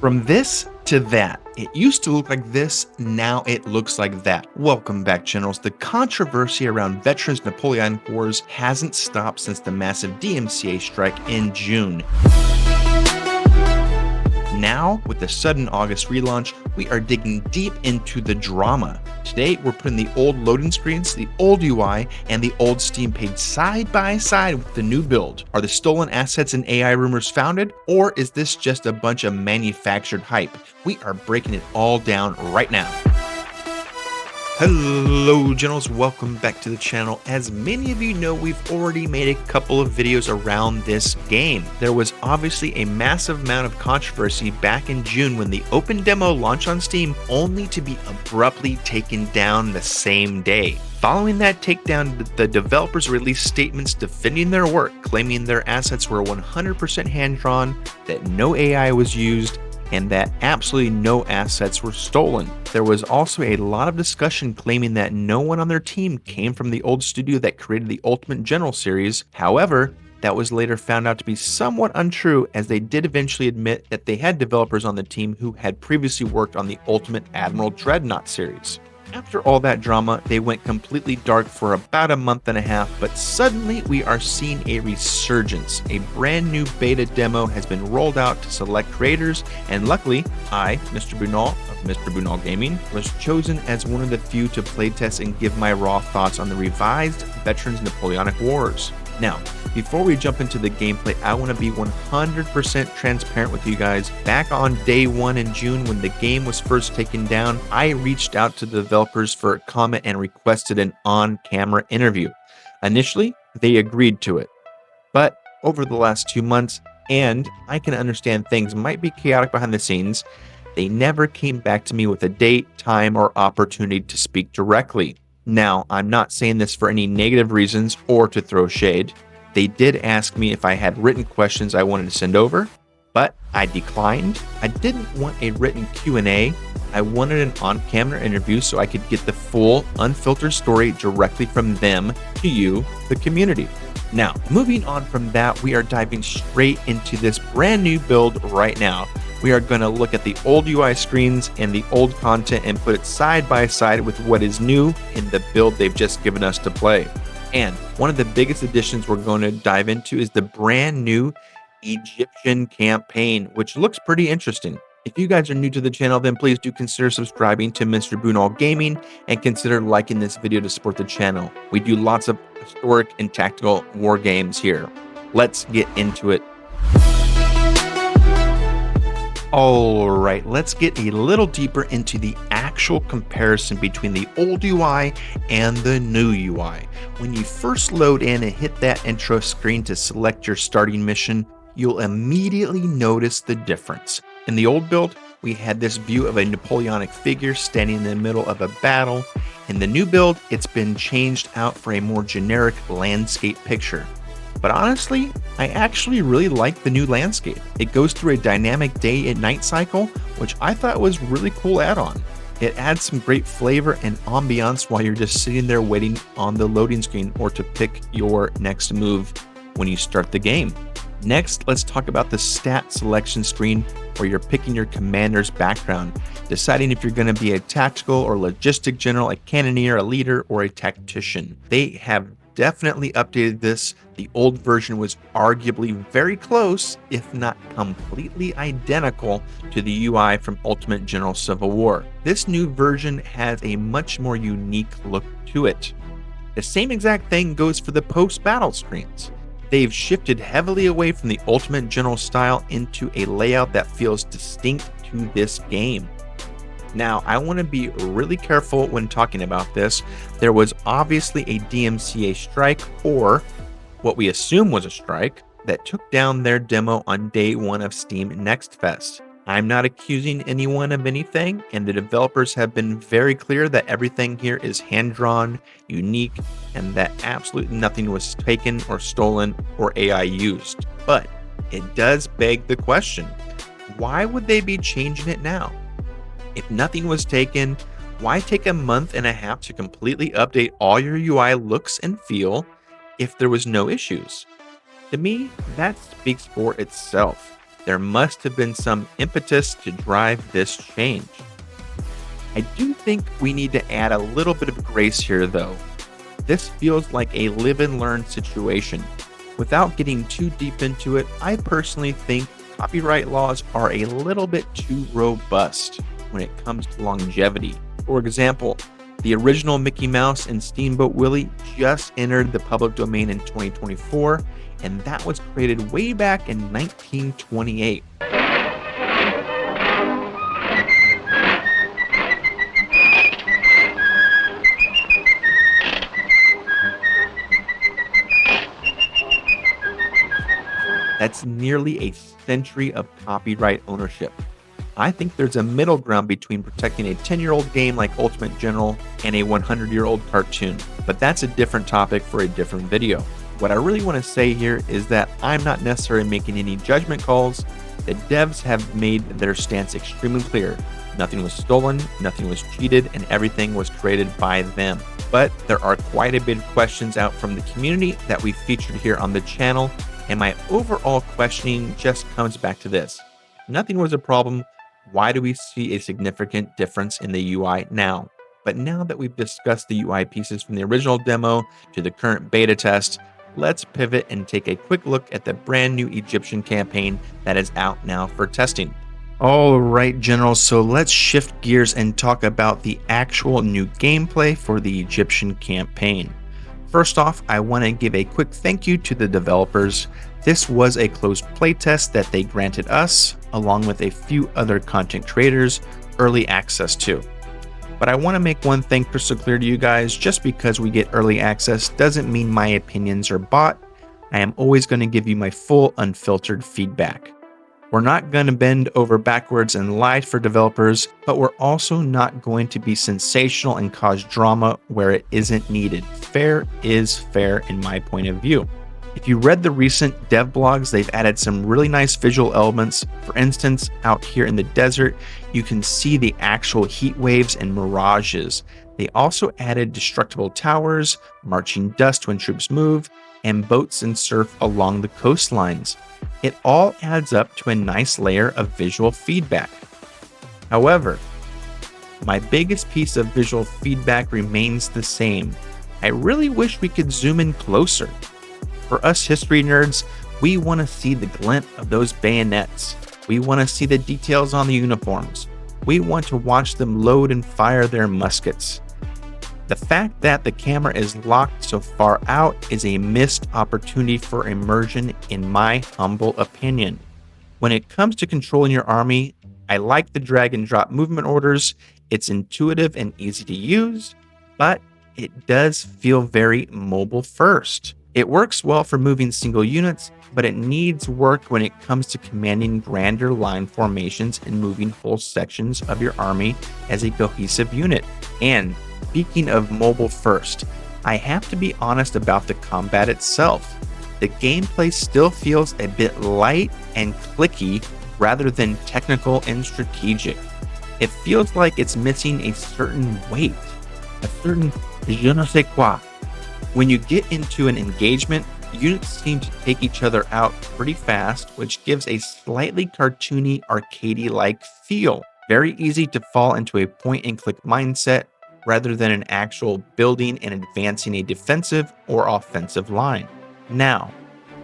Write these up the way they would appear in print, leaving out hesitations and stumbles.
From this to that. It used to look like this, now it looks like that. Welcome back, Generals. The controversy around veterans' Napoleonic Wars hasn't stopped since the massive DMCA strike in June. Now, with the sudden August relaunch, we are digging deep into the drama. Today, we're putting the old loading screens, the old UI, and the old Steam page side by side with the new build. Are the stolen assets and AI rumors founded, or is this just a bunch of manufactured hype? We are breaking it all down right now. Hello Generals, welcome back to the channel. As many of you know, we've already made a couple of videos around this game. There was obviously a massive amount of controversy back in June when the open demo launched on Steam, only to be abruptly taken down the same day. Following that takedown, the developers released statements defending their work, claiming their assets were 100% hand-drawn, that no AI was used, and that absolutely no assets were stolen. There was also a lot of discussion claiming that no one on their team came from the old studio that created the Ultimate General series. However, that was later found out to be somewhat untrue, as they did eventually admit that they had developers on the team who had previously worked on the Ultimate Admiral Dreadnought series. After all that drama, they went completely dark for about a month and a half, but suddenly we are seeing a resurgence. A brand new beta demo has been rolled out to select creators, and luckily, I, Mr. Bunal of Mr. Bunal Gaming, was chosen as one of the few to playtest and give my raw thoughts on the revised Veterans Napoleonic Wars. Now, before we jump into the gameplay, I want to be 100% transparent with you guys. Back on day one in June, when the game was first taken down, I reached out to the developers for a comment and requested an on-camera interview. Initially, they agreed to it. But over the last 2 months, and I can understand things might be chaotic behind the scenes, they never came back to me with a date, time, or opportunity to speak directly. Now, I'm not saying this for any negative reasons or to throw shade. They did ask me if I had written questions I wanted to send over, but I declined. I didn't want a written Q&A. I wanted an on-camera interview so I could get the full, unfiltered story directly from them to you, the community. Now, moving on from that, we are diving straight into this brand new build right now. We are going to look at the old UI screens and the old content and put it side by side with what is new in the build they've just given us to play. And one of the biggest additions we're going to dive into is the brand new Egyptian campaign, which looks pretty interesting. If you guys are new to the channel, then please do consider subscribing to Mr. Bunal Gaming and consider liking this video to support the channel. We do lots of historic and tactical war games here. Let's get into it. Alright, let's get a little deeper into the actual comparison between the old UI and the new UI. When you first load in and hit that intro screen to select your starting mission, you'll immediately notice the difference. In the old build, we had this view of a Napoleonic figure standing in the middle of a battle. In the new build, it's been changed out for a more generic landscape picture. But honestly, I actually really like the new landscape. It goes through a dynamic day and night cycle, which I thought was really cool add-on. It adds some great flavor and ambiance while you're just sitting there waiting on the loading screen or to pick your next move when you start the game. Next, let's talk about the stat selection screen where you're picking your commander's background, deciding if you're going to be a tactical or logistic general, a cannoneer, a leader, or a tactician. They have definitely updated this. The old version was arguably very close, if not completely identical, to the UI from Ultimate General Civil War. This new version has a much more unique look to it. The same exact thing goes for the post-battle screens. They've shifted heavily away from the Ultimate General style into a layout that feels distinct to this game. Now, I want to be really careful when talking about this. There was obviously a DMCA strike, or what we assume was a strike, that took down their demo on day one of Steam Next Fest. I'm not accusing anyone of anything, and the developers have been very clear that everything here is hand-drawn, unique, and that absolutely nothing was taken or stolen or AI used. But it does beg the question, why would they be changing it now? If nothing was taken, why take a month and a half to completely update all your UI looks and feel if there was no issues? To me, that speaks for itself. There must have been some impetus to drive this change. I do think we need to add a little bit of grace here, though. This feels like a live and learn situation. Without getting too deep into it, I personally think copyright laws are a little bit too robust when it comes to longevity. For example, the original Mickey Mouse and Steamboat Willie just entered the public domain in 2024, and that was created way back in 1928. That's nearly a century of copyright ownership. I think there's a middle ground between protecting a 10-year-old game like Ultimate General and a 100-year-old cartoon, but that's a different topic for a different video. What I really want to say here is that I'm not necessarily making any judgment calls. The devs have made their stance extremely clear. Nothing was stolen, nothing was cheated, and everything was created by them. But there are quite a bit of questions out from the community that we featured here on the channel, and my overall questioning just comes back to this. Nothing was a problem. Why do we see a significant difference in the UI now? But now that we've discussed the UI pieces from the original demo to the current beta test, let's pivot and take a quick look at the brand new Egyptian campaign that is out now for testing. All right, General, so let's shift gears and talk about the actual new gameplay for the Egyptian campaign. First off, I want to give a quick thank you to the developers. This was a closed playtest that they granted us, along with a few other content creators, early access to. But I want to make one thing crystal clear to you guys. Just because we get early access doesn't mean my opinions are bought. I am always going to give you my full unfiltered feedback. We're not going to bend over backwards and lie for developers, but we're also not going to be sensational and cause drama where it isn't needed. Fair is fair in my point of view. If you read the recent dev blogs, they've added some really nice visual elements. For instance, out here in the desert, you can see the actual heat waves and mirages. They also added destructible towers, marching dust when troops move, and boats and surf along the coastlines. It all adds up to a nice layer of visual feedback. However, my biggest piece of visual feedback remains the same. I really wish we could zoom in closer. For us history nerds, we want to see the glint of those bayonets. We want to see the details on the uniforms. We want to watch them load and fire their muskets. The fact that the camera is locked so far out is a missed opportunity for immersion, in my humble opinion. When it comes to controlling your army, I like the drag and drop movement orders. It's intuitive and easy to use, but it does feel very mobile first. It works well for moving single units, but it needs work when it comes to commanding grander line formations and moving whole sections of your army as a cohesive unit. And speaking of mobile first, I have to be honest about the combat itself. The gameplay still feels a bit light and clicky rather than technical and strategic. It feels like it's missing a certain weight, a certain je ne sais quoi. When you get into an engagement, units seem to take each other out pretty fast, which gives a slightly cartoony, arcadey-like feel. Very easy to fall into a point-and-click mindset rather than an actual building and advancing a defensive or offensive line. Now,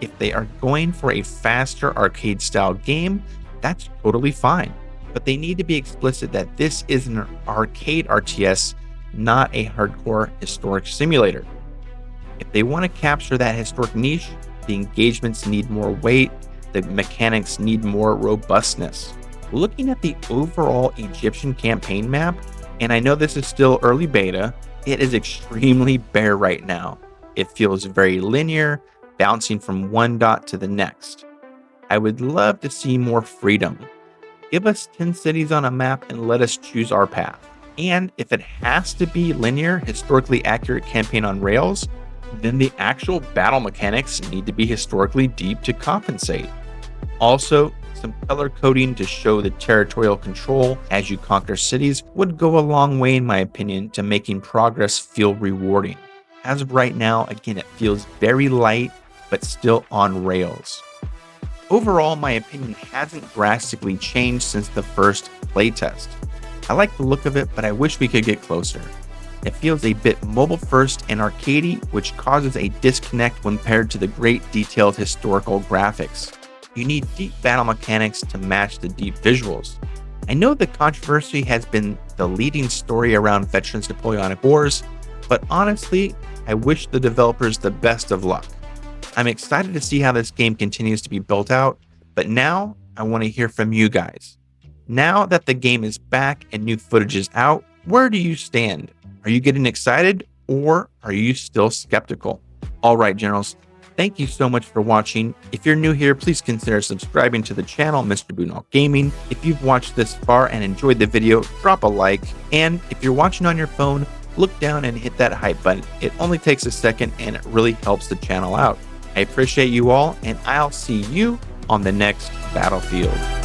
if they are going for a faster arcade-style game, that's totally fine. But they need to be explicit that this is an arcade RTS, not a hardcore historic simulator. If they want to capture that historic niche, the engagements need more weight, the mechanics need more robustness. Looking at the overall Egyptian campaign map, and I know this is still early beta, it is extremely bare right now. It feels very linear, bouncing from one dot to the next. I would love to see more freedom. Give us 10 cities on a map and let us choose our path. And if it has to be linear, historically accurate campaign on rails, then the actual battle mechanics need to be historically deep to compensate. Also, some color coding to show the territorial control as you conquer cities would go a long way, in my opinion, to making progress feel rewarding. As of right now, again, it feels very light, but still on rails. Overall, my opinion hasn't drastically changed since the first playtest. I like the look of it, but I wish we could get closer. It feels a bit mobile first and arcadey, which causes a disconnect when paired to the great detailed historical graphics. You need deep battle mechanics to match the deep visuals. I know the controversy has been the leading story around Veterans Napoleonic Wars, but honestly, I wish the developers the best of luck. I'm excited to see how this game continues to be built out, but now I want to hear from you guys. Now that the game is back and new footage is out, where do you stand? Are you getting excited or are you still skeptical? All right, Generals, thank you so much for watching. If you're new here, please consider subscribing to the channel, Mr. Bunal Gaming. If you've watched this far and enjoyed the video, drop a like. And if you're watching on your phone, look down and hit that hype button. It only takes a second and it really helps the channel out. I appreciate you all, and I'll see you on the next battlefield.